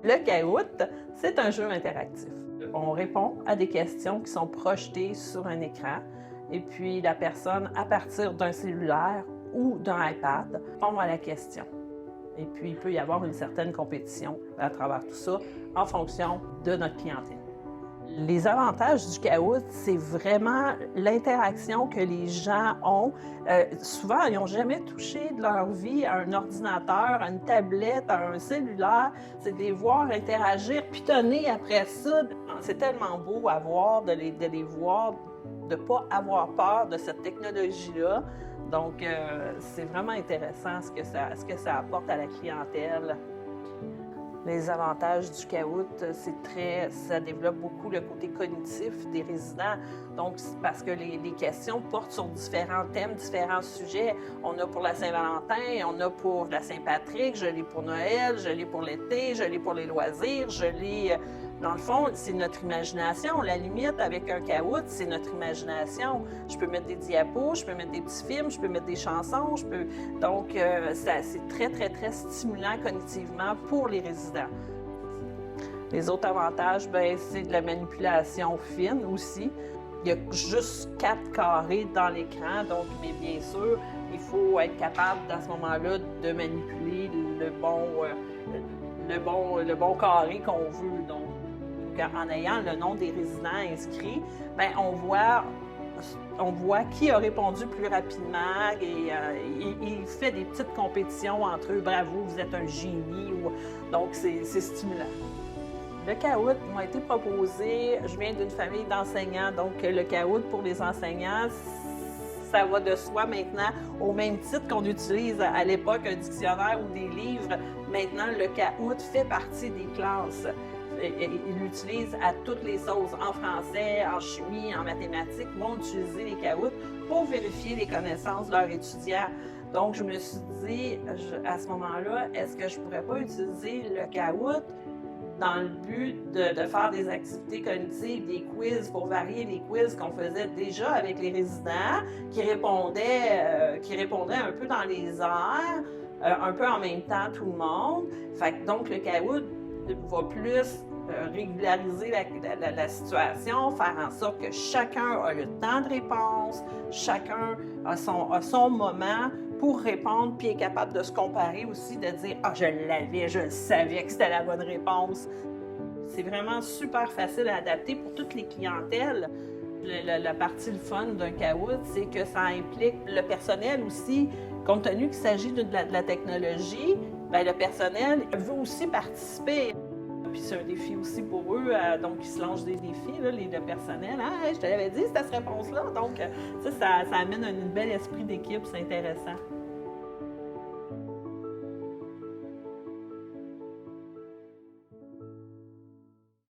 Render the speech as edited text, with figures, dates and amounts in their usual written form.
Le Kahoot, c'est un jeu interactif. On répond à des questions qui sont projetées sur un écran et puis la personne, à partir d'un cellulaire ou d'un iPad, répond à la question. Et puis, il peut y avoir une certaine compétition à travers tout ça en fonction de notre clientèle. Les avantages du Kahoot, c'est vraiment l'interaction que les gens ont. Souvent, ils n'ont jamais touché de leur vie à un ordinateur, à une tablette, à un cellulaire. C'est de les voir interagir, pitonner après ça. C'est tellement beau à voir, de les voir, de ne pas avoir peur de cette technologie-là. Donc, c'est vraiment intéressant ce que ça apporte à la clientèle. Les avantages du Kahoot, ça développe beaucoup le côté cognitif des résidents. Donc, parce que les questions portent sur différents thèmes, différents sujets. On a pour la Saint-Valentin, on a pour la Saint-Patrick, je l'ai pour Noël, je l'ai pour l'été, je l'ai pour les loisirs, je l'ai... Dans le fond, c'est notre imagination. La limite avec un Kahoot, c'est notre imagination. Je peux mettre des diapos, je peux mettre des petits films, je peux mettre des chansons, Donc, c'est très, très, très stimulant cognitivement pour les résidents. Les autres avantages, c'est de la manipulation fine aussi. Il y a juste 4 carrés dans l'écran, donc, mais bien sûr, il faut être capable, à ce moment-là, de manipuler le bon carré qu'on veut. Donc, en ayant le nom des résidents inscrits, on voit qui a répondu plus rapidement et il fait des petites compétitions entre eux. Bravo, vous êtes un génie. Donc, c'est stimulant. Le Kahoot m'a été proposé, je viens d'une famille d'enseignants, donc le Kahoot pour les enseignants, ça va de soi maintenant, au même titre qu'on utilise à l'époque un dictionnaire ou des livres. Maintenant, le Kahoot fait partie des classes. Ils l'utilisent à toutes les sauces, en français, en chimie, en mathématiques, vont utiliser les Kahoot pour vérifier les connaissances de leurs étudiants. Donc, je me suis dit, à ce moment-là, est-ce que je ne pourrais pas utiliser le Kahoot dans le but de faire des activités cognitives, des quiz, pour varier les quiz qu'on faisait déjà avec les résidents, qui répondaient un peu dans les airs, un peu en même temps tout le monde. Donc, le Kahoot va plus régulariser la situation, faire en sorte que chacun a le temps de réponse, chacun a son moment pour répondre, puis est capable de se comparer aussi, de dire « Ah, je l'avais, je savais que c'était la bonne réponse ». C'est vraiment super facile à adapter pour toutes les clientèles. La partie le fun d'un Kahoot, c'est que ça implique le personnel aussi. Compte tenu qu'il s'agit de la technologie, le personnel veut aussi participer. Puis c'est un défi aussi pour eux, donc ils se lancent des défis, le personnel. Ah, je te l'avais dit, c'était cette réponse-là. Donc, ça amène un bel esprit d'équipe, c'est intéressant.